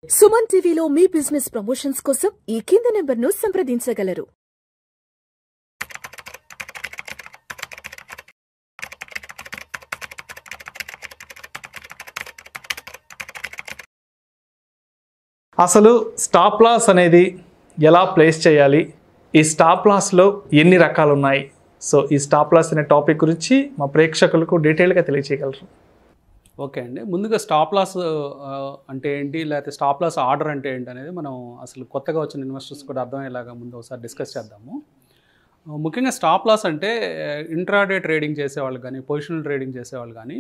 సుమన్ టీవీలో మీ business promotions కోసం ఈ కింది నెంబర్ను సంప్రదించగలరు. అసలు స్టాప్ లాస్ అనేది ఎలా ప్లేస్ చేయాలి, ఈ స్టాప్ లాస్లో ఎన్ని రకాలు ఉన్నాయి, సో ఈ స్టాప్ లాస్ అనే టాపిక్ గురించి మా ప్రేక్షకులకు డీటెయిల్గా తెలియజేయగలరు. ఓకే అండి. ముందుగా స్టాప్ లాస్ అంటే ఏంటి, లేకపోతే స్టాప్ లాస్ ఆర్డర్ అంటే ఏంటి అనేది మనం అసలు కొత్తగా వచ్చిన ఇన్వెస్టర్స్ కూడా అర్థమయ్యేలాగా ముందు ఒకసారి డిస్కస్ చేద్దాము. ముఖ్యంగా స్టాప్ లాస్ అంటే ఇంట్రాడే ట్రేడింగ్ చేసేవాళ్ళు కానీ, పొజిషనల్ ట్రేడింగ్ చేసేవాళ్ళు కానీ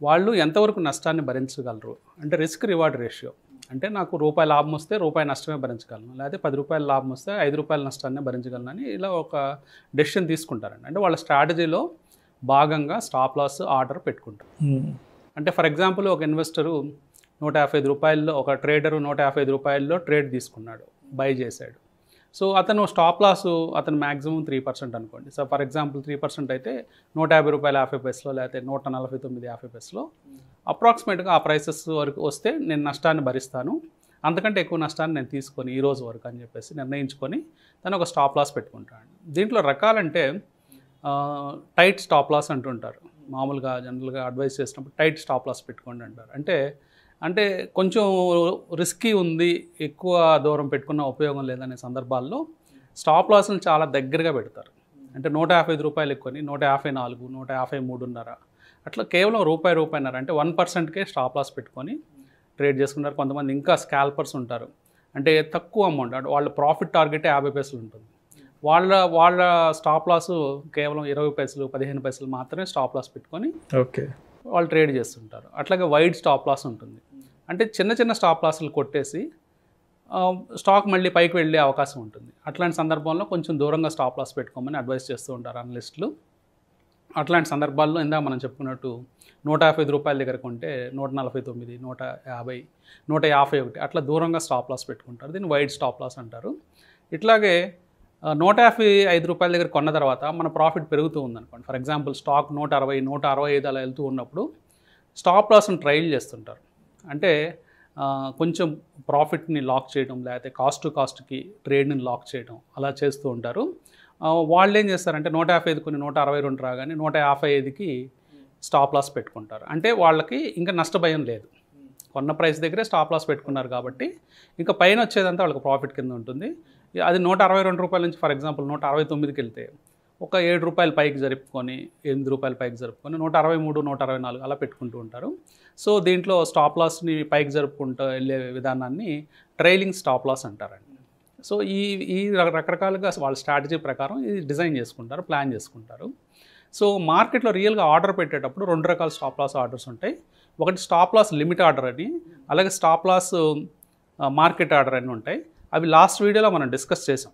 వాళ్ళు ఎంతవరకు నష్టాన్ని భరించగలరు అంటే రిస్క్ రివార్డ్ రేషియో. అంటే నాకు రూపాయి లాభం వస్తే రూపాయి నష్టమే భరించగలను, లేకపోతే 10 రూపాయల లాభం వస్తే 5 రూపాయల నష్టాన్ని భరించగలను అని ఇలా ఒక డెసిషన్ తీసుకుంటారండి. అంటే వాళ్ళ స్ట్రాటజీలో భాగంగా స్టాప్ లాస్ ఆర్డర్ పెట్టుకుంటారు. అంటే ఫర్ ఎగ్జాంపుల్ ఒక ఇన్వెస్టరు 155 రూపాయల్లో, ఒక ట్రేడరు 155 రూపాయల్లో ట్రేడ్ తీసుకున్నాడు, బై చేశాడు. సో అతను స్టాప్ లాస్ అతను మ్యాక్సిమం 3% అనుకోండి. సో ఫర్ ఎగ్జాంపుల్ 3% అయితే 150 రూపాయల 50 పైసలో, లేకపోతే 149.50 పైసలో అప్రాక్సిమేట్గా ఆ ప్రైసెస్ వరకు వస్తే నేను నష్టాన్ని భరిస్తాను, అంతకంటే ఎక్కువ నష్టాన్ని నేను తీసుకొని ఈ రోజు వరకు అని చెప్పేసి నిర్ణయించుకొని తను ఒక స్టాప్ లాస్ పెట్టుకుంటాను. దీంట్లో రకాలంటే టైట్ స్టాప్ లాస్ అంటుంటారు. మామూలుగా జనరల్గా అడ్వైస్ చేసినప్పుడు టైట్ స్టాప్ లాస్ పెట్టుకోండి అంటారు. అంటే కొంచెం రిస్కీ ఉంది, ఎక్కువ దూరం పెట్టుకున్న ఉపయోగం లేదనే సందర్భాల్లో స్టాప్ లాస్ని చాలా దగ్గరగా పెడతారు. అంటే 155 రూపాయలు ఎక్కువని 154, 153.5 అట్లా కేవలం రూపాయిన్నర అంటే 1%కే స్టాప్ లాస్ పెట్టుకొని ట్రేడ్ చేసుకుంటారు. కొంతమంది ఇంకా స్కాల్పర్స్ ఉంటారు, అంటే తక్కువ అమౌంట్, అంటే వాళ్ళ ప్రాఫిట్ టార్గెటే 50 పైసలు ఉంటుంది. వాళ్ళ స్టాప్ లాస్ కేవలం 20 పైసలు 15 పైసలు మాత్రమే స్టాప్ లాస్ పెట్టుకొని వాళ్ళు ట్రేడ్ చేస్తుంటారు. అట్లాగే వైడ్ స్టాప్ లాస్ ఉంటుంది, అంటే చిన్న స్టాప్ లాస్లు కొట్టేసి స్టాక్ మళ్ళీ పైకి వెళ్ళే అవకాశం ఉంటుంది. అట్లాంటి సందర్భంలో కొంచెం దూరంగా స్టాప్ లాస్ పెట్టుకోమని అడ్వైస్ చేస్తూ ఉంటారు అనలిస్టులు. అట్లాంటి సందర్భాల్లో ఇందాక మనం చెప్పుకున్నట్టు 155 రూపాయల దగ్గర కొంటే 149, 150, 151 అట్లా దూరంగా స్టాప్ లాస్ పెట్టుకుంటారు. దీన్ని వైడ్ స్టాప్ లాస్ అంటారు. ఇట్లాగే 155 రూపాయల దగ్గర కొన్న తర్వాత మన ప్రాఫిట్ పెరుగుతూ ఉందనుకోండి. ఫర్ ఎగ్జాంపుల్ స్టాక్ 160, 165 అలా వెళ్తూ ఉన్నప్పుడు స్టాప్ లాస్ని ట్రైల్ చేస్తుంటారు. అంటే కొంచెం ప్రాఫిట్ని లాక్ చేయడం, లేకపోతే కాస్ట్కి ట్రేడ్ని లాక్ చేయడం అలా చేస్తూ ఉంటారు. వాళ్ళు ఏం చేస్తారంటే 155 కొన్ని 162 రాగానే 155కి స్టాప్ లాస్ పెట్టుకుంటారు. అంటే వాళ్ళకి ఇంకా నష్టభయం లేదు, కొన్న ప్రైస్ దగ్గరే స్టాప్ లాస్ పెట్టుకున్నారు కాబట్టి ఇంకా పైన వచ్చేదంతా వాళ్ళకి ప్రాఫిట్ కింద ఉంటుంది. అది 162 రూపాయల నుంచి ఫర్ ఎగ్జాంపుల్ 169కి వెళ్తే ఒక 7 రూపాయలు పైకి జరుపుకొని, 8 రూపాయలు పైకి జరుపుకొని 163, 164 అలా పెట్టుకుంటూ ఉంటారు. సో దీంట్లో స్టాప్ లాస్ని పైకి జరుపుకుంటూ వెళ్ళే విధానాన్ని ట్రైలింగ్ స్టాప్ లాస్ అంటారండి. సో ఈ రకరకాలుగా వాళ్ళ స్ట్రాటజీ ప్రకారం ఇది డిజైన్ చేసుకుంటారు, ప్లాన్ చేసుకుంటారు. సో మార్కెట్లో రియల్గా ఆర్డర్ పెట్టేటప్పుడు 2 రకాల స్టాప్ లాస్ ఆర్డర్స్ ఉంటాయి. ఒకటి స్టాప్ లాస్ లిమిట్ ఆర్డర్ అని, అలాగే స్టాప్ లాస్ మార్కెట్ ఆర్డర్ అని ఉంటాయి. అవి లాస్ట్ వీడియోలో మనం డిస్కస్ చేసాం.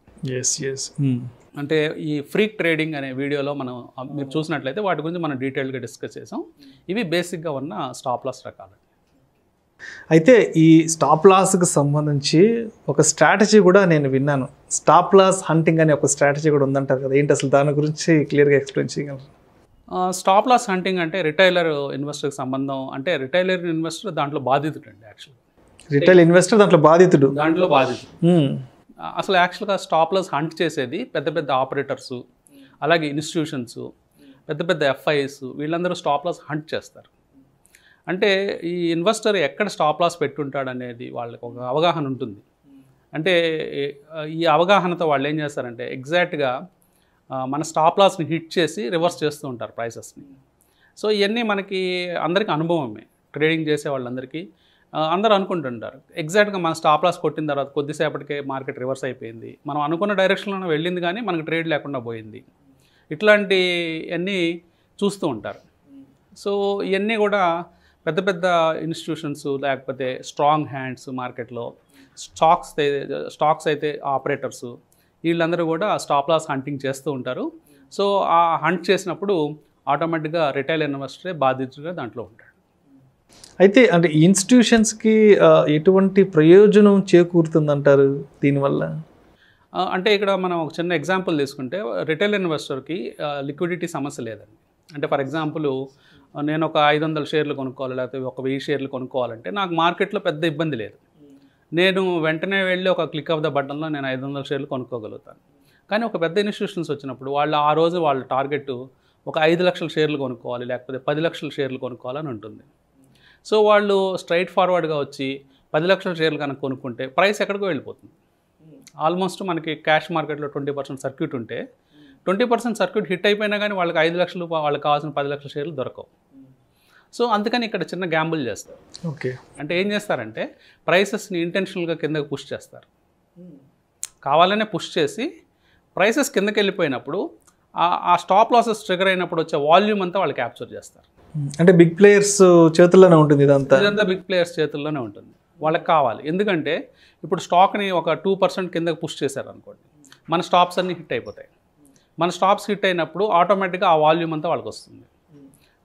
అంటే ఈ ఫ్రీక్ ట్రేడింగ్ అనే వీడియోలో మనం మీరు చూసినట్లయితే వాటి గురించి మనం డీటెయిల్గా డిస్కస్ చేసాం. ఇవి బేసిక్గా ఉన్న స్టాప్ లాస్ రకాలు. అయితే ఈ స్టాప్ లాస్కి సంబంధించి ఒక స్ట్రాటజీ కూడా నేను విన్నాను, స్టాప్ లాస్ హంటింగ్ అనే ఒక స్ట్రాటజీ కూడా ఉందంటారు కదా, ఏంటి అసలు దాని గురించి క్లియర్గా ఎక్స్ప్లెయిన్ చేయగలరు? స్టాప్ లాస్ హంటింగ్ అంటే రిటైలర్ ఇన్వెస్టర్కి సంబంధం. అంటే రిటైలర్ ఇన్వెస్టర్ దాంట్లో బాధితుడు అండి. యాక్చువల్గా రిటైల్ ఇన్వెస్టర్ దాంట్లో బాధితుడు. అసలు యాక్చువల్గా స్టాప్ లాస్ హంట్ చేసేది పెద్ద ఆపరేటర్సు, అలాగే ఇన్స్టిట్యూషన్స్, పెద్ద ఎఫ్ఐఎస్, వీళ్ళందరూ స్టాప్ లాస్ హంట్ చేస్తారు. అంటే ఈ ఇన్వెస్టర్ ఎక్కడ స్టాప్ లాస్ పెట్టుంటాడు అనేది వాళ్ళకి ఒక అవగాహన ఉంటుంది. అంటే ఈ అవగాహనతో వాళ్ళు ఏం చేస్తారంటే ఎగ్జాక్ట్గా మన స్టాప్ లాస్ని హిట్ చేసి రివర్స్ చేస్తూ ఉంటారు ప్రైసెస్ని. సో ఇవన్నీ మనకి అందరికీ అనుభవమే, ట్రేడింగ్ చేసే వాళ్ళందరికీ. అందరూ అనుకుంటుంటారు ఎగ్జాక్ట్గా మన స్టాప్ లాస్ కొట్టిన తర్వాత కొద్దిసేపటికే మార్కెట్ రివర్స్ అయిపోయింది, మనం అనుకున్న డైరెక్షన్లోనే వెళ్ళింది కానీ మనకు ట్రేడ్ లేకుండా పోయింది, ఇట్లాంటివన్నీ చూస్తూ ఉంటారు. సో ఇవన్నీ కూడా పెద్ద ఇన్స్టిట్యూషన్స్, లేకపోతే స్ట్రాంగ్ హ్యాండ్స్ మార్కెట్లో, స్టాక్స్ అయితే ఆపరేటర్స్, వీళ్ళందరూ కూడా స్టాప్ లాస్ హంటింగ్ చేస్తూ ఉంటారు. సో ఆ హంట్ చేసినప్పుడు ఆటోమేటిక్గా రిటైల్ ఇన్వెస్టరే బాధితుడిగా దాంట్లో ఉంటాడు. అయితే అంటే ఇన్స్టిట్యూషన్స్కి ఎటువంటి ప్రయోజనం చేకూరుతుందంటారు దీనివల్ల? అంటే ఇక్కడ మనం ఒక చిన్న ఎగ్జాంపుల్ తీసుకుంటే రిటైల్ ఇన్వెస్టర్కి లిక్విడిటీ సమస్య లేదండి. అంటే ఫర్ ఎగ్జాంపుల్ నేను ఒక 500 షేర్లు కొనుక్కోవాలి, లేకపోతే ఒక 1000 షేర్లు కొనుక్కోవాలంటే నాకు మార్కెట్లో పెద్ద ఇబ్బంది లేదు. నేను వెంటనే వెళ్ళి ఒక క్లిక్ ఆఫ్ ద బటన్లో నేను 500 షేర్లు కొనుక్కోగలుగుతాను. కానీ ఒక పెద్ద ఇన్స్టిట్యూషన్స్ వచ్చినప్పుడు వాళ్ళు ఆ రోజు వాళ్ళ టార్గెట్ ఒక 5 లక్షల షేర్లు కొనుక్కోవాలి, లేకపోతే 10 లక్షల షేర్లు కొనుక్కోవాలని ఉంటుంది. సో వాళ్ళు స్ట్రైట్ ఫార్వర్డ్గా వచ్చి 10 లక్షల షేర్లు కనుక కొనుక్కుంటే ప్రైస్ ఎక్కడికో వెళ్ళిపోతుంది. ఆల్మోస్ట్ మనకి క్యాష్ మార్కెట్లో 20% సర్క్యూట్ ఉంటే 20% సర్క్యూట్ హిట్ అయిపోయినా కానీ వాళ్ళకి 5 లక్షలు, వాళ్ళకి కావాల్సిన 10 లక్షల షేర్లు దొరకవు. సో అందుకని ఇక్కడ చిన్న గ్యాంబుల్ చేస్తారు. ఓకే, అంటే ఏం చేస్తారంటే ప్రైసెస్ని ఇంటెన్షనల్గా కిందకి పుష్ చేస్తారు. కావాలనే పుష్ చేసి ప్రైసెస్ కిందకి వెళ్ళిపోయినప్పుడు ఆ స్టాప్ లాసెస్ ట్రిగర్ అయినప్పుడు వచ్చే వాల్యూమ్ అంతా వాళ్ళు క్యాప్చర్ చేస్తారు. అంటే బిగ్ ప్లేయర్స్ చేతుల్లోనే ఉంటుంది ఇదంతా బిగ్ ప్లేయర్స్ చేతుల్లోనే ఉంటుంది. వాళ్ళకి కావాలి, ఎందుకంటే ఇప్పుడు స్టాక్ని ఒక 2% కిందకి పుష్ చేశారు అనుకోండి, మన స్టాప్స్ అన్నీ హిట్ అయిపోతాయి. మన స్టాప్స్ హిట్ అయినప్పుడు ఆటోమేటిక్గా ఆ వాల్యూమ్ అంతా వాళ్ళకి వస్తుంది.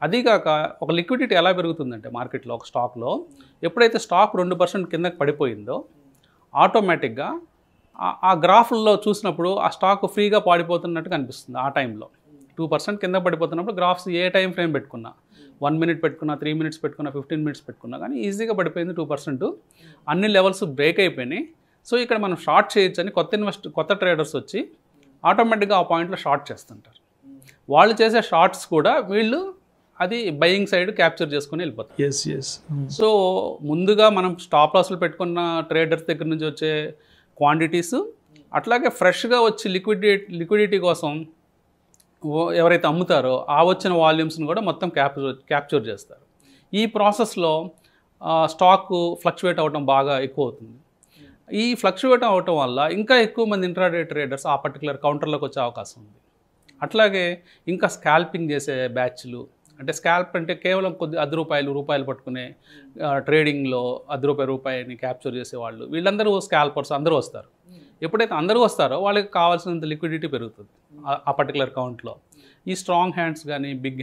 అదీకాక ఒక లిక్విడిటీ ఎలా పెరుగుతుందంటే మార్కెట్లో ఒక స్టాక్లో ఎప్పుడైతే స్టాక్ 2% కిందకి పడిపోయిందో ఆటోమేటిక్గా ఆ గ్రాఫ్లో చూసినప్పుడు ఆ స్టాక్ ఫ్రీగా పాడిపోతున్నట్టు కనిపిస్తుంది. ఆ టైంలో 2% కింద పడిపోతున్నప్పుడు గ్రాఫ్స్ ఏ టైం ఫ్రేమ్ పెట్టుకున్నా, 1 మినిట్ పెట్టుకున్నా, 3 మినిట్స్ పెట్టుకున్నా, 15 మినిట్స్ పెట్టుకున్నా కానీ ఈజీగా పడిపోయింది 2%. అన్ని లెవెల్స్ బ్రేక్ అయిపోయినాయి. సో ఇక్కడ మనం షార్ట్ చేయొచ్చు అని కొత్త ట్రేడర్స్ వచ్చి ఆటోమేటిక్గా ఆ పాయింట్లో షార్ట్ చేస్తుంటారు. వాళ్ళు చేసే షార్ట్స్ కూడా వీళ్ళు అది బయింగ్ సైడ్ క్యాప్చర్ చేసుకుని వెళ్ళిపోతారు. సో ముందుగా మనం స్టాప్ లాస్లు పెట్టుకున్న ట్రేడర్స్ దగ్గర నుంచి వచ్చే క్వాంటిటీస్, అట్లాగే ఫ్రెష్గా వచ్చి లిక్విడిటీ కోసం ఎవరైతే అమ్ముతారో ఆ వచ్చిన వాల్యూమ్స్ని కూడా మొత్తం క్యాప్చర్ చేస్తారు. ఈ ప్రాసెస్లో స్టాక్ ఫ్లక్చువేట్ అవ్వడం బాగా ఎక్కువ అవుతుంది. ఈ ఫ్లక్చువేట్ అవ్వటం వల్ల ఇంకా ఎక్కువ మంది ఇంట్రాడే ట్రేడర్స్ ఆ పర్టికులర్ కౌంటర్లోకి వచ్చే అవకాశం ఉంది. అట్లాగే ఇంకా స్కాల్పింగ్ చేసే బ్యాచ్లు, అంటే స్కాల్ప్ అంటే కేవలం కొద్ది రూపాయలు పట్టుకునే ట్రేడింగ్లో రూపాయిని క్యాప్చర్ చేసేవాళ్ళు, వీళ్ళందరూ స్కాల్పర్స్ అందరూ వస్తారు. ఎప్పుడైతే అందరూ వస్తారో వాళ్ళకి కావాల్సినంత లిక్విడిటీ పెరుగుతుంది ఆ పర్టికులర్ కౌంట్లో. ఈ స్ట్రాంగ్ హ్యాండ్స్ కానీ బిగ్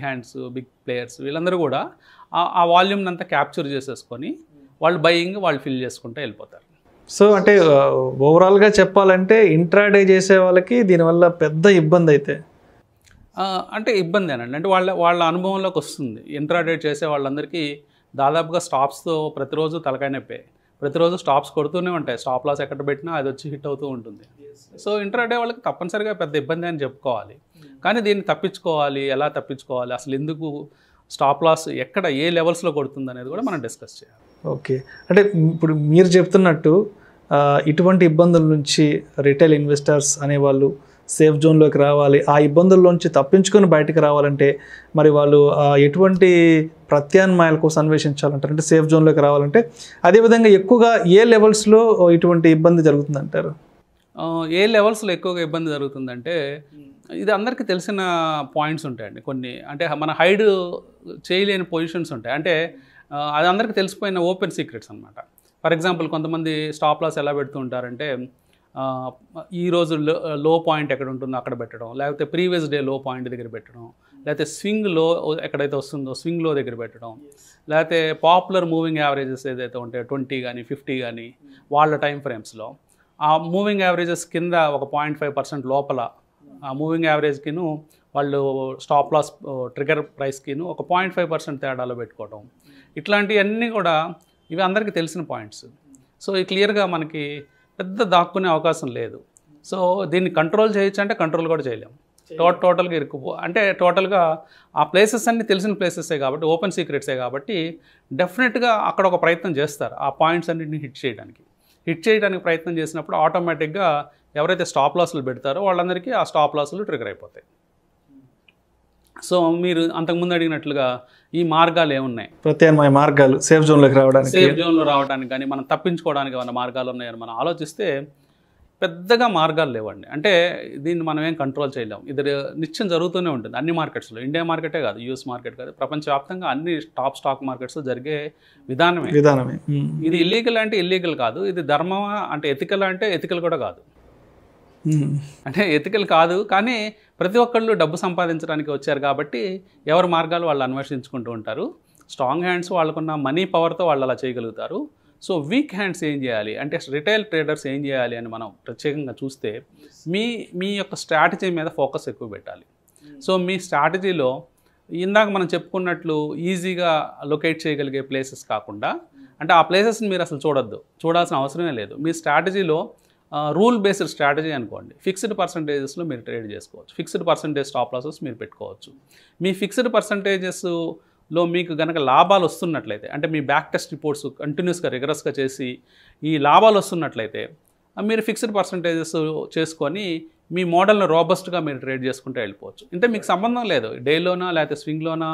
ప్లేయర్స్ వీళ్ళందరూ కూడా ఆ వాల్యూమ్ని అంతా క్యాప్చర్ చేసేసుకొని వాళ్ళు బయింగ్ వాళ్ళు ఫిల్ చేసుకుంటూ వెళ్ళిపోతారు. సో అంటే ఓవరాల్గా చెప్పాలంటే ఇంట్రాడే చేసే వాళ్ళకి దీనివల్ల పెద్ద ఇబ్బంది అయితే అంటే ఇబ్బందేనండి. అంటే వాళ్ళ అనుభవంలోకి వస్తుంది. ఇంట్రాడే చేసే వాళ్ళందరికీ దాదాపుగా స్టాప్స్తో ప్రతిరోజు తలకాయ నొప్పే, ప్రతిరోజు స్టాప్స్ కొడుతూనే ఉంటాయి. స్టాప్ లాస్ ఎక్కడ పెట్టినా అది వచ్చి హిట్ అవుతూ ఉంటుంది. సో ఇంట్రాడే వాళ్ళకి తప్పనిసరిగా పెద్ద ఇబ్బంది అని చెప్పుకోవాలి. కానీ దీన్ని తప్పించుకోవాలి, ఎలా తప్పించుకోవాలి, అసలు ఎందుకు స్టాప్ లాస్ ఎక్కడ ఏ లెవెల్స్లో కొడుతుంది అనేది కూడా మనం డిస్కస్ చేయాలి. ఓకే, అంటే ఇప్పుడు మీరు చెప్తున్నట్టు ఇటువంటి ఇబ్బందుల నుంచి రిటైల్ ఇన్వెస్టర్స్ అనేవాళ్ళు సేఫ్ జోన్లోకి రావాలి, ఆ ఇబ్బందుల్లోంచి తప్పించుకొని బయటకు రావాలంటే మరి వాళ్ళు ఎటువంటి ప్రత్యామ్నాయాల కోసం అన్వేషించాలంటారు? అంటే సేఫ్ జోన్లోకి రావాలంటే అదేవిధంగా ఎక్కువగా ఏ లెవెల్స్లో ఇటువంటి ఇబ్బంది జరుగుతుందంటారు? ఏ లెవెల్స్లో ఎక్కువగా ఇబ్బంది జరుగుతుందంటే ఇది అందరికీ తెలిసిన పాయింట్స్ ఉంటాయండి కొన్ని. అంటే మన హైడ్ చేయలేని పొజిషన్స్ ఉంటాయి. అంటే అది అందరికీ తెలిసిపోయిన ఓపెన్ సీక్రెట్స్ అనమాట. ఫర్ ఎగ్జాంపుల్ కొంతమంది స్టాప్ లాస్ ఎలా పెడుతూ ఉంటారంటే ఈరోజు లో పాయింట్ ఎక్కడ ఉంటుందో అక్కడ పెట్టడం, లేకపోతే ప్రీవియస్ డే లో పాయింట్ దగ్గర పెట్టడం, లేకపోతే స్వింగ్ లో ఎక్కడైతే వస్తుందో స్వింగ్ లో దగ్గర పెట్టడం, లేకపోతే పాపులర్ మూవింగ్ యావరేజెస్ ఏదైతే ఉంటాయో 20 కానీ 50 కానీ వాళ్ళ టైం ఫ్రేమ్స్లో ఆ మూవింగ్ యావరేజెస్ కింద ఒక 0.5% లోపల ఆ మూవింగ్ యావరేజ్కిను వాళ్ళు స్టాప్ లాస్ ట్రిగర్ ప్రైస్కిను ఒక 0.5% తేడాలో పెట్టుకోవడం, ఇట్లాంటివన్నీ కూడా ఇవి అందరికీ తెలిసిన పాయింట్స్. సో ఈ క్లియర్గా మనకి పెద్ద దాక్కునే అవకాశం లేదు. సో దీన్ని కంట్రోల్ చేయొచ్చు అంటే కంట్రోల్ కూడా చేయలేము. టోటల్గా అంటే టోటల్గా ఆ ప్లేసెస్ అన్నీ తెలిసిన ప్లేసెసే కాబట్టి, ఓపెన్ సీక్రెట్సే కాబట్టి డెఫినెట్గా అక్కడ ఒక ప్రయత్నం చేస్తారు ఆ పాయింట్స్ అన్నింటిని హిట్ చేయడానికి ప్రయత్నం చేసినప్పుడు ఆటోమేటిక్గా ఎవరైతే స్టాప్ లాస్లు పెడతారో వాళ్ళందరికీ ఆ స్టాప్ లాస్లు ట్రిగర్ అయిపోతాయి. సో మీరు అంతకుముందు అడిగినట్లుగా ఈ మార్గాలు ఏమున్నాయి, ప్రత్యామ్నాయ మార్గాలు సేఫ్ జోన్లో రావడానికి కానీ మనం తప్పించుకోవడానికి ఏమైనా మార్గాలు ఉన్నాయని మనం ఆలోచిస్తే పెద్దగా మార్గాలు లేవండి. అంటే దీన్ని మనం ఏం కంట్రోల్ చేయలేము. ఇది నిత్యం జరుగుతూనే ఉంటుంది అన్ని మార్కెట్స్లో. ఇండియా మార్కెటే కాదు, యూఎస్ మార్కెట్ కాదు, ప్రపంచవ్యాప్తంగా అన్ని టాప్ స్టాక్ మార్కెట్స్లో జరిగే విధానమే. ఇది ఇల్లీగల్ అంటే ఇల్లీగల్ కాదు, ఇది ధర్మమా అంటే ఎథికల్ అంటే ఎథికల్ కూడా కాదు. అంటే ఎథికల్ కాదు, కానీ ప్రతి ఒక్కళ్ళు డబ్బు సంపాదించడానికి వచ్చారు కాబట్టి ఎవరి మార్గాలు వాళ్ళు అన్వేషించుకుంటూ ఉంటారు. స్ట్రాంగ్ హ్యాండ్స్ వాళ్ళకున్న మనీ పవర్తో వాళ్ళు అలా చేయగలుగుతారు. సో వీక్ హ్యాండ్స్ ఏం చేయాలి అంటే రిటైల్ ట్రేడర్స్ ఏం చేయాలి అని మనం ప్రత్యేకంగా చూస్తే మీ యొక్క స్ట్రాటజీ మీద ఫోకస్ ఎక్కువ పెట్టాలి. సో మీ స్ట్రాటజీలో ఇందాక మనం చెప్పుకున్నట్లు ఈజీగా లొకేట్ చేయగలిగే ప్లేసెస్ కాకుండా, అంటే ఆ ప్లేసెస్ని మీరు అసలు చూడాల్సిన అవసరమే లేదు. మీ స్ట్రాటజీలో రూల్ బేస్డ్ స్ట్రాటజీ అనుకోండి, ఫిక్స్డ్ పర్సంటేజెస్లో మీరు ట్రేడ్ చేసుకోవచ్చు, ఫిక్స్డ్ పర్సంటేజ్ స్టాప్ లాసెస్ మీరు పెట్టుకోవచ్చు. మీ ఫిక్స్డ్ పర్సంటేజెస్లో మీకు కనుక లాభాలు వస్తున్నట్లయితే, అంటే మీ బ్యాక్ టెస్ట్ రిపోర్ట్స్ కంటిన్యూస్గా రిగరస్గా చేసి ఈ లాభాలు వస్తున్నట్లయితే మీరు ఫిక్స్డ్ పర్సంటేజెస్ చేసుకొని మీ మోడల్ని రోబస్ట్గా మీరు ట్రేడ్ చేసుకుంటే వెళ్ళిపోవచ్చు. అంటే మీకు సంబంధం లేదు డేలోనా లేకపోతే స్వింగ్లోనా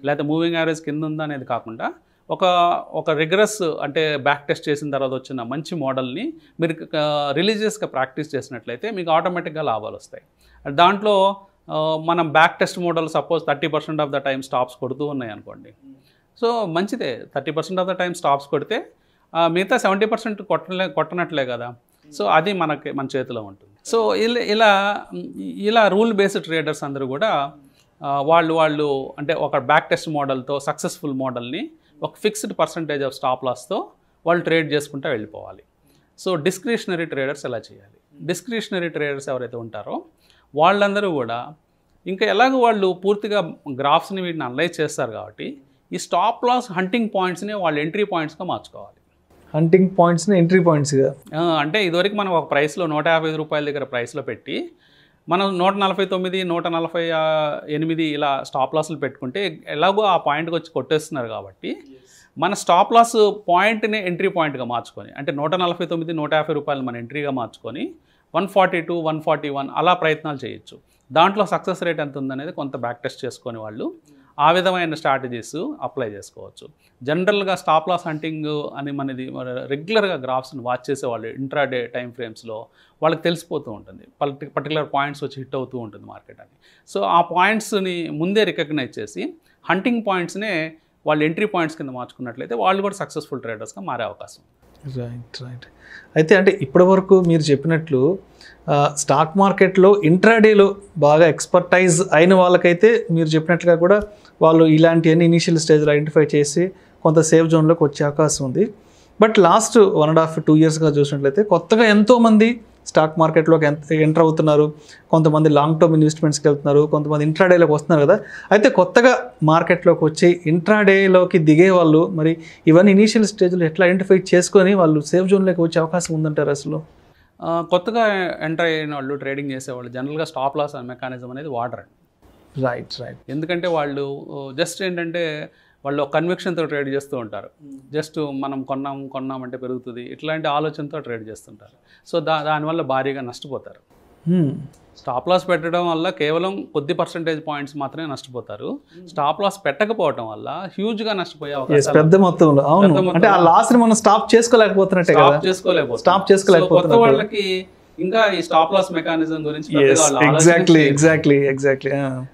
లేకపోతే మూవింగ్ యావరేజ్ కింద ఉందా అనేది కాకుండా ఒక రిగరస్ అంటే బ్యాక్ టెస్ట్ చేసిన తర్వాత వచ్చిన మంచి మోడల్ని మీరు రిలీజియస్గా ప్రాక్టీస్ చేసినట్లయితే మీకు ఆటోమేటిక్గా లాభాలు వస్తాయి. దాంట్లో మనం back test model suppose 30% of the time stops కొడుతూ ఉన్నాయి అనుకోండి, సో మంచిదే. 30% ఆఫ్ ద టైం స్టాప్స్ కొడితే మిగతా 70% కొట్టనట్లే కదా. సో అది మన చేతిలో ఉంటుంది. సో ఇలా రూల్ బేస్డ్ ట్రేడర్స్ అందరూ కూడా వాళ్ళు అంటే ఒక బ్యాక్ టెస్ట్ మోడల్తో సక్సెస్ఫుల్ మోడల్ని ఒక ఫిక్స్డ్ పర్సంటేజ్ ఆఫ్ స్టాప్ లాస్తో వాళ్ళు ట్రేడ్ చేసుకుంటూ వెళ్ళిపోవాలి. సో డిస్క్రిషనరీ ట్రేడర్స్ ఎలా చేయాలి? డిస్క్రిషనరీ ట్రేడర్స్ ఎవరైతే ఉంటారో వాళ్ళందరూ కూడా ఇంకా ఎలాగో వాళ్ళు పూర్తిగా గ్రాఫ్స్ని వీటిని అనలైజ్ చేస్తారు కాబట్టి ఈ స్టాప్ లాస్ హంటింగ్ పాయింట్స్ని వాళ్ళు ఎంట్రీ పాయింట్స్గా మార్చుకోవాలి. హంటింగ్ పాయింట్స్ని ఎంట్రీ పాయింట్స్గా అంటే ఇదివరకు మనం ఒక ప్రైస్లో 150 రూపాయల దగ్గర ప్రైస్లో పెట్టి మనం 149, 148 ఇలా స్టాప్ లాస్లు పెట్టుకుంటే ఎలాగో ఆ పాయింట్కి వచ్చి కొట్టేస్తున్నారు కాబట్టి మన స్టాప్ లాస్ పాయింట్ని ఎంట్రీ పాయింట్గా మార్చుకొని, అంటే 149, 150 రూపాయలు మన ఎంట్రీగా మార్చుకొని 142, 141 అలా ప్రయత్నాలు చేయొచ్చు. దాంట్లో సక్సెస్ రేట్ ఎంత ఉందనేది కొంత బ్యాక్ టెస్ట్ చేసుకొని వాళ్ళు ఆ విధమైన స్ట్రాటజీస్ అప్లై చేసుకోవచ్చు. జనరల్గా స్టాప్ లాస్ హంటింగ్ అని మనది రెగ్యులర్గా గ్రాఫ్స్ని వాచ్ చేసేవాళ్ళు ఇంట్రాడే టైం ఫ్రేమ్స్లో వాళ్ళకి తెలిసిపోతూ ఉంటుంది, పర్టికులర్ పాయింట్స్ వచ్చి హిట్ అవుతూ ఉంటుంది మార్కెట్ అని. సో ఆ పాయింట్స్ని ముందే రికగ్నైజ్ చేసి హంటింగ్ పాయింట్స్నే వాళ్ళు ఎంట్రీ పాయింట్స్ కింద మార్చుకున్నట్లయితే వాళ్ళు కూడా సక్సెస్ఫుల్ ట్రేడర్స్గా మారే అవకాశం. రైట్. అయితే అంటే ఇప్పటివరకు మీరు చెప్పినట్లు స్టాక్ మార్కెట్లో ఇంట్రాడేలో బాగా ఎక్స్పర్టైజ్ అయిన వాళ్ళకైతే మీరు చెప్పినట్లుగా కూడా వాళ్ళు ఇలాంటివన్నీ ఇనీషియల్ స్టేజ్లో ఐడెంటిఫై చేసి కొంత సేఫ్ జోన్లోకి వచ్చే అవకాశం ఉంది. బట్ లాస్ట్ 1.5-2 ఇయర్స్గా చూసినట్లయితే కొత్తగా ఎంతోమంది స్టాక్ మార్కెట్లోకి ఎంటర్ అవుతున్నారు, కొంతమంది లాంగ్ టర్మ్ ఇన్వెస్ట్మెంట్స్కి వెళ్తున్నారు, కొంతమంది ఇంట్రాడేలోకి వస్తున్నారు కదా. అయితే కొత్తగా మార్కెట్లోకి వచ్చి ఇంట్రాడేలోకి దిగే వాళ్ళు మరి ఇవన్నీ ఇనీషియల్ స్టేజ్లో ఎట్లా ఐడెంటిఫై చేసుకొని వాళ్ళు సేఫ్ జోన్లోకి వచ్చే అవకాశం ఉందంటారు? అసలు కొత్తగా ఎంటర్ అయిన వాళ్ళు ట్రేడింగ్ చేసేవాళ్ళు జనరల్గా స్టాప్ లాస్ మెకానిజం అనేది వాడరండి. రైట్. ఎందుకంటే వాళ్ళు జస్ట్ ఏంటంటే వాళ్ళు కన్విక్షన్తో ట్రేడ్ చేస్తూ ఉంటారు. జస్ట్ మనం కొన్నామంటే పెరుగుతుంది ఇట్లాంటి ఆలోచనతో ట్రేడ్ చేస్తుంటారు. సో దానివల్ల భారీగా నష్టపోతారు. స్టాప్ లాస్ పెట్టడం వల్ల కేవలం కొద్ది పర్సంటేజ్ పాయింట్స్ మాత్రమే నష్టపోతారు. స్టాప్ లాస్ పెట్టకపోవడం వల్ల హ్యూజ్గా నష్టపోయే అవకాశం పెద్ద మొత్తంలో. అంటే ఆ లాస్ని మనం స్టాప్ చేసుకోలేకపోతున్నట్టే కదా. కొత్త వాళ్ళకి ఇంకా ఈ స్టాప్ లాస్ మెకానిజం గురించి ఎగ్జాక్ట్లీ.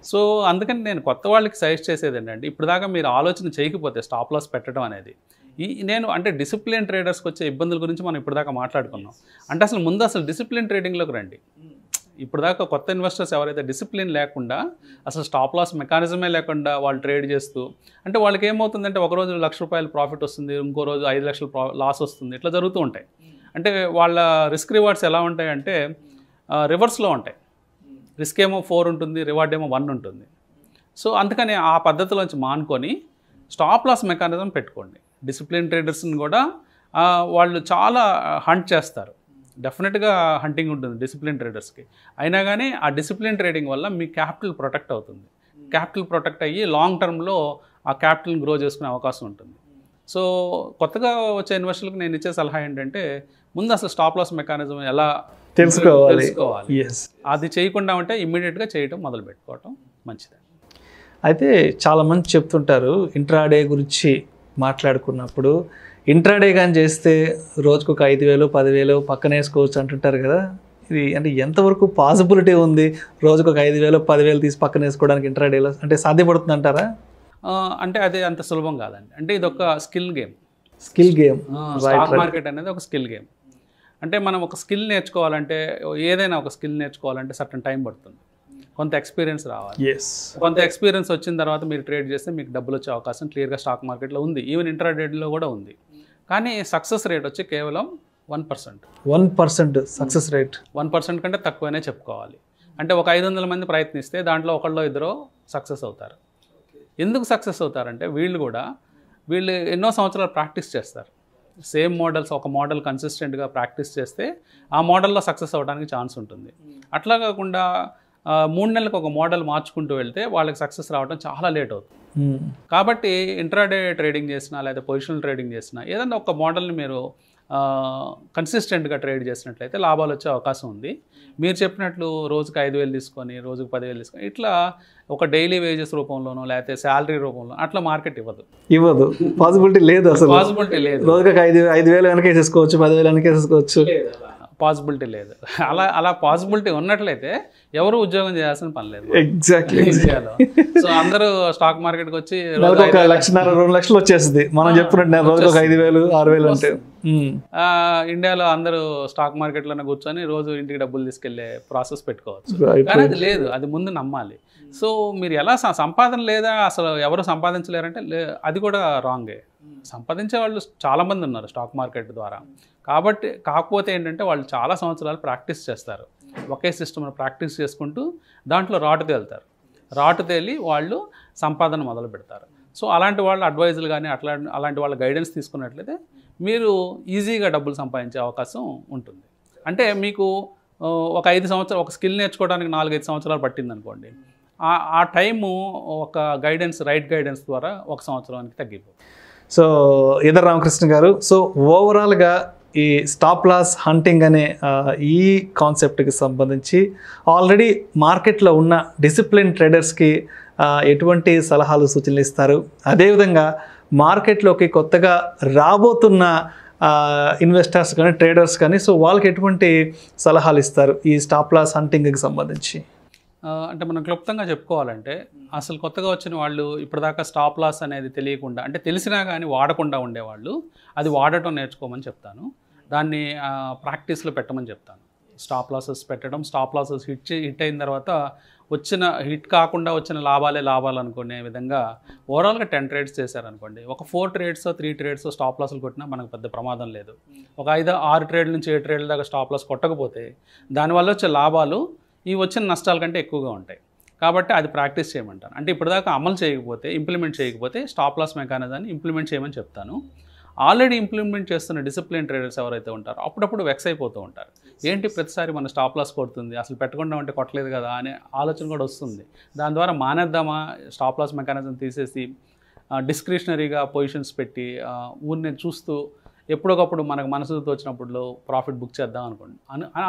సో అందుకని నేను కొత్త వాళ్ళకి సజెస్ట్ చేసేది ఏంటంటే ఇప్పుడు దాకా మీరు ఆలోచన చేయకపోతే స్టాప్ లాస్ పెట్టడం అనేది నేను అంటే డిసిప్లిన్ ట్రేడర్స్కి వచ్చే ఇబ్బందుల గురించి మనం ఇప్పుడు దాకా మాట్లాడుకున్నాం. అంటే అసలు డిసిప్లిన్ ట్రేడింగ్లోకి రండి. ఇప్పుడు దాకా కొత్త ఇన్వెస్టర్స్ ఎవరైతే డిసిప్లిన్ లేకుండా అసలు స్టాప్ లాస్ మెకానిజమే లేకుండా వాళ్ళు ట్రేడ్ చేస్తూ అంటే వాళ్ళకి ఏమవుతుందంటే ఒకరోజు ₹1,00,000 ప్రాఫిట్ వస్తుంది, ఇంకో రోజు 5 లక్షలు లాస్ వస్తుంది, ఇట్లా జరుగుతూ ఉంటాయి. అంటే వాళ్ళ రిస్క్ రివార్డ్స్ ఎలా ఉంటాయంటే రివర్స్లో ఉంటాయి. రిస్క్ ఏమో 4 ఉంటుంది, రివార్డ్ ఏమో 1 ఉంటుంది. సో అందుకని ఆ పద్ధతిలోంచి మానుకొని స్టాప్ లాస్ మెకానిజం పెట్టుకోండి. డిసిప్లిన్ ట్రేడర్స్ని కూడా వాళ్ళు చాలా హంట్ చేస్తారు. డెఫినెట్గా హంటింగ్ ఉంటుంది డిసిప్లిన్ ట్రేడర్స్కి. అయినా కానీ ఆ డిసిప్లిన్ ట్రేడింగ్ వల్ల మీ క్యాపిటల్ ప్రొటెక్ట్ అవుతుంది. క్యాపిటల్ ప్రొటెక్ట్ అయ్యి లాంగ్ టర్మ్లో ఆ క్యాపిటల్ని గ్రో చేసుకునే అవకాశం ఉంటుంది. సో కొత్తగా వచ్చే ఇన్వెస్టర్లకు నేను ఇచ్చే సలహా ఏంటంటే ముందు అసలు స్టాప్ లాస్ మెకానిజం ఎలా తెలుసుకోవాలి, అది చేయకుండా ఉంటే ఇమ్మీడియట్గా చేయటం మొదలు పెట్టుకోవటం మంచిది. అయితే చాలామంది చెప్తుంటారు ఇంట్రాడే గురించి మాట్లాడుకున్నప్పుడు ఇంట్రాడే కానీ చేస్తే రోజుకు ఒక 5,000, 10,000 పక్కన వేసుకోవచ్చు అంటుంటారు కదా. ఇది అంటే ఎంతవరకు పాసిబిలిటీ ఉంది రోజుకు ఒక 5,000, 10,000 తీసి పక్కన వేసుకోవడానికి ఇంట్రాడేలో? అంటే సాధ్యపడుతుంది అంటారా? అంటే అది అంత సులభం కాదండి. అంటే ఇది ఒక స్కిల్ గేమ్. స్టాక్ మార్కెట్ అనేది ఒక స్కిల్ గేమ్. అంటే మనం ఒక స్కిల్ నేర్చుకోవాలంటే ఏదైనా ఒక స్కిల్ నేర్చుకోవాలంటే సర్టన్ టైం పడుతుంది, కొంత ఎక్స్పీరియన్స్ రావాలి. కొంత ఎక్స్పీరియన్స్ వచ్చిన తర్వాత మీరు ట్రేడ్ చేస్తే మీకు డబ్బులు వచ్చే అవకాశం క్లియర్గా స్టాక్ మార్కెట్లో ఉంది, ఈవెన్ ఇంట్రాడేలో కూడా ఉంది. కానీ సక్సెస్ రేట్ వచ్చి కేవలం 1%. సక్సెస్ రేట్ 1% కంటే తక్కువనే చెప్పుకోవాలి. అంటే ఒక 500 మంది ప్రయత్నిస్తే దాంట్లో ఒకళ్ళో ఇద్దరు సక్సెస్ అవుతారు. ఎందుకు సక్సెస్ అవుతారంటే వీళ్ళు ఎన్నో సంవత్సరాలు ప్రాక్టీస్ చేస్తారు. సేమ్ మోడల్స్ ఒక మోడల్ కన్సిస్టెంట్గా ప్రాక్టీస్ చేస్తే ఆ మోడల్లో సక్సెస్ అవ్వడానికి ఛాన్స్ ఉంటుంది. అట్లా కాకుండా 3 నెలలకు ఒక మోడల్ మార్చుకుంటూ వెళ్తే వాళ్ళకి సక్సెస్ రావడం చాలా లేట్ అవుతుంది. కాబట్టి ఇంట్రాడే ట్రేడింగ్ చేసినా లేదా పొజిషనల్ ట్రేడింగ్ చేసినా ఏదన్నా ఒక మోడల్ని మీరు కన్సిస్టెంట్గా ట్రేడ్ చేసినట్లయితే లాభాలు వచ్చే అవకాశం ఉంది. మీరు చెప్పినట్లు రోజుకి 5,000 తీసుకొని రోజుకి 10,000 తీసుకొని ఇట్లా ఒక డైలీ వేజెస్ రూపంలోనో లేకపోతే శాలరీ రూపంలో అట్లా మార్కెట్ ఇవ్వదు. పాసిబిలిటీ లేదు, అసలు పాసిబిలిటీ లేదు. రోజుకి 5,000 వెనకేసేసుకోవచ్చు, 10,000 వెనకేసేసుకోవచ్చు, పాసిబిలిటీ లేదు. అలా పాసిబిలిటీ ఉన్నట్లయితే ఎవరు ఉద్యోగం చేయాల్సిన పని లేదు. ఎగ్జాక్ట్లీ. సో అందరూ స్టాక్ మార్కెట్కి వచ్చి 1,00,000 2 లక్షలు వచ్చేస్తుంది మనం చెప్పినట్టు రోజుకి 5,000 6,000 అంటే. ఇండియాలో అందరూ స్టాక్ మార్కెట్లోనే కూర్చొని రోజు ఇంటికి డబ్బులు తీసుకెళ్లే ప్రాసెస్ పెట్టుకోవచ్చు. కానీ అది లేదు, అది ముందు నమ్మాలి. సో మీరు ఎలా సంపాదన లేదా అసలు ఎవరు సంపాదించలేరంటే అది కూడా రాంగే. సంపాదించే వాళ్ళు చాలామంది ఉన్నారు స్టాక్ మార్కెట్ ద్వారా. కాబట్టి కాకపోతే ఏంటంటే వాళ్ళు చాలా సంవత్సరాలు ప్రాక్టీస్ చేస్తారు, ఒకే సిస్టమ్ను ప్రాక్టీస్ చేసుకుంటూ దాంట్లో రాటు తేలి వాళ్ళు సంపాదన మొదలు పెడతారు. సో అలాంటి వాళ్ళు అడ్వైజులు కానీ అలాంటి వాళ్ళ గైడెన్స్ తీసుకున్నట్లయితే మీరు ఈజీగా డబ్బులు సంపాదించే అవకాశం ఉంటుంది. అంటే మీకు ఒక 5 సంవత్సరాలు ఒక స్కిల్ నేర్చుకోవడానికి 4-5 సంవత్సరాలు పట్టింది అనుకోండి, ఆ టైము ఒక రైట్ గైడెన్స్ ద్వారా 1 సంవత్సరానికి తగ్గిపోతుంది. సో ఈదర్ రామకృష్ణ గారు, సో ఓవరాల్గా ఈ స్టాప్ లాస్ హంటింగ్ అనే ఈ కాన్సెప్ట్కి సంబంధించి ఆల్రెడీ మార్కెట్లో ఉన్న డిసిప్లిన్ ట్రేడర్స్కి ఎటువంటి సలహాలు సూచనలు ఇస్తారు? అదేవిధంగా మార్కెట్లోకి కొత్తగా రాబోతున్న ఇన్వెస్టర్స్ కానీ ట్రేడర్స్ కానీ సో వాళ్ళకి ఎటువంటి సలహాలు ఇస్తారు ఈ స్టాప్ లాస్ హంటింగ్కి సంబంధించి? అంటే మనం క్లుప్తంగా చెప్పుకోవాలంటే అసలు కొత్తగా వచ్చిన వాళ్ళు ఇప్పటిదాకా స్టాప్ లాస్ అనేది తెలియకుండా, అంటే తెలిసినా కానీ వాడకుండా ఉండేవాళ్ళు అది వాడటం నేర్చుకోమని చెప్తాను. దాన్ని ప్రాక్టీస్లో పెట్టమని చెప్తాను. స్టాప్ లాసెస్ పెట్టడం, స్టాప్ లాసెస్ హిట్ అయిన తర్వాత హిట్ కాకుండా వచ్చిన లాభాలు అనుకునే విధంగా ఓవరాల్గా 10 ట్రేడ్స్ చేశారనుకోండి, ఒక 4 ట్రేడ్స్ 3 ట్రేడ్స్ స్టాప్ లాస్లు కొట్టినా మనకు పెద్ద ప్రమాదం లేదు. ఒక 5-6 ట్రేడ్ల నుంచి 7 ట్రేడ్ల దాకా స్టాప్ లాస్ కొట్టకపోతే దానివల్ల వచ్చే లాభాలు ఈ వచ్చిన నష్టాల కంటే ఎక్కువగా ఉంటాయి. కాబట్టి అది ప్రాక్టీస్ చేయమంటాను. అంటే ఇప్పటిదాకా ఇంప్లిమెంట్ చేయకపోతే స్టాప్ లాస్ మెకానిజాన్ని ఇంప్లిమెంట్ చేయమని చెప్తాను. ఆల్రెడీ ఇంప్లిమెంట్ చేస్తున్న డిసిప్లిన్ ట్రేడర్స్ ఎవరైతే ఉంటారో అప్పుడప్పుడు వెక్స్ అయిపోతూ ఉంటారు. ఏంటి ప్రతిసారి మన స్టాప్ లాస్ కొడుతుంది, అసలు పెట్టకుండా ఉంటే కొట్టలేదు కదా అనే ఆలోచన కూడా వస్తుంది. దాని ద్వారా మానేద్దామా, స్టాప్ లాస్ మెకానిజం తీసేసి డిస్క్రిషనరీగా పొజిషన్స్ పెట్టి ఊరిని చూస్తూ ఎప్పుడొకప్పుడు మనకు మనసు తోచినప్పుడు ప్రాఫిట్ బుక్ చేద్దాం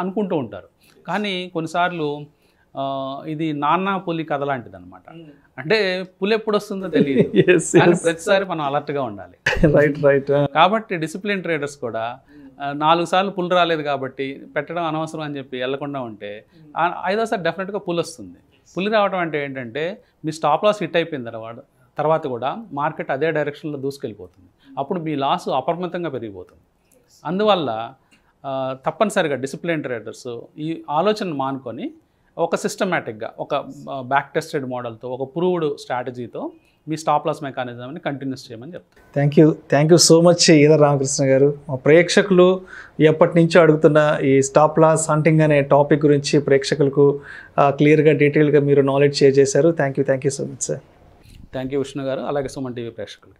అనుకుంటూ ఉంటారు. కానీ కొన్నిసార్లు ఇది నాన్న పులి కథ లాంటిది అనమాట. అంటే పులి ఎప్పుడు వస్తుందో తెలియదు, ప్రతిసారి మనం అలర్ట్గా ఉండాలి. రైట్. కాబట్టి డిసిప్లిన్ ట్రేడర్స్ కూడా 4 సార్లు పుల్ రాలేదు కాబట్టి పెట్టడం అనవసరం అని చెప్పి వెళ్లకుండా ఉంటే 5వ సారి డెఫినెట్గా పుల్ వస్తుంది. పులి రావడం అంటే ఏంటంటే మీ స్టాప్ లాస్ హిట్ అయిపోయిన తర్వాత కూడా మార్కెట్ అదే డైరెక్షన్లో దూసుకెళ్ళిపోతుంది. అప్పుడు మీ లాస్ అపరిమితంగా పెరిగిపోతుంది. అందువల్ల తప్పనిసరిగా డిసిప్లిన్ ట్రేడర్స్ ఈ ఆలోచన మానుకొని ఒక సిస్టమేటిక్గా ఒక బ్యాక్ టెస్టెడ్ మోడల్తో ఒక ప్రూవ్డ్ స్ట్రాటజీతో మీ స్టాప్ లాస్ మెకానిజంని కంటిన్యూస్ చేయమని చెప్తాను. Thank you so much either Ramakrishna గారు. మా ప్రేక్షకులు ఎప్పటి నుంచో అడుగుతున్న ఈ స్టాప్ లాస్ హంటింగ్ అనే టాపిక్ గురించి ప్రేక్షకులకు క్లియర్గా డీటెయిల్గా మీరు నాలెడ్జ్ షేర్ చేశారు. Thank you so much sir. Thank you Vishnu గారు, అలాగే సుమన్ టీవీ ప్రేక్షకులు.